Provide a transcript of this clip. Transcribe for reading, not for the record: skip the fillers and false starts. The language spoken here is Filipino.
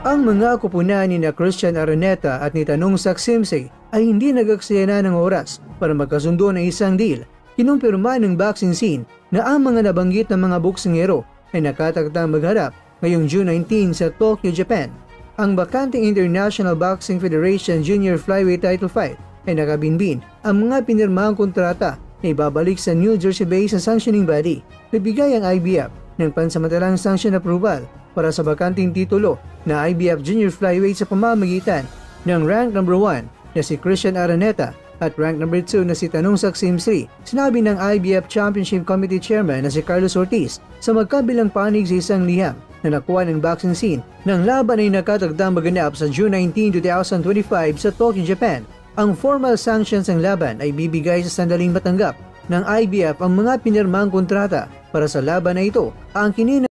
Ang mga kupunan ni Christian Araneta at ni Tanong Saksimsey ay hindi nagaksaya na ng oras para magkasundo ng isang deal. Kinumpirma ng boxing scene na ang mga nabanggit na mga boksingero ay nakatakdang magharap ngayong June 19 sa Tokyo, Japan. Ang bakanting International Boxing Federation Junior Flyweight Title Fight ay nakabinbin ang mga pinirmahang kontrata na ibabalik sa New Jersey-based na sanctioning body. Nagbigay ang IBF ng pansamantalang sanction approval para sa bakanting titulo na IBF Junior Flyweight sa pamamagitan ng rank number 1 na si Christian Araneta at rank number 2 na si Tanong Saksimsey. Sinabi ng IBF Championship Committee Chairman na si Carlos Ortiz sa magkabilang panig sa isang liham na nakuha ng boxing scene ng laban ay nakatagdang maganap sa June 19, 2025 sa Tokyo, Japan. Ang formal sanctions ng laban ay bibigay sa sandaling matanggap ng IBF ang mga pinirmang kontrata para sa laban na ito. Ang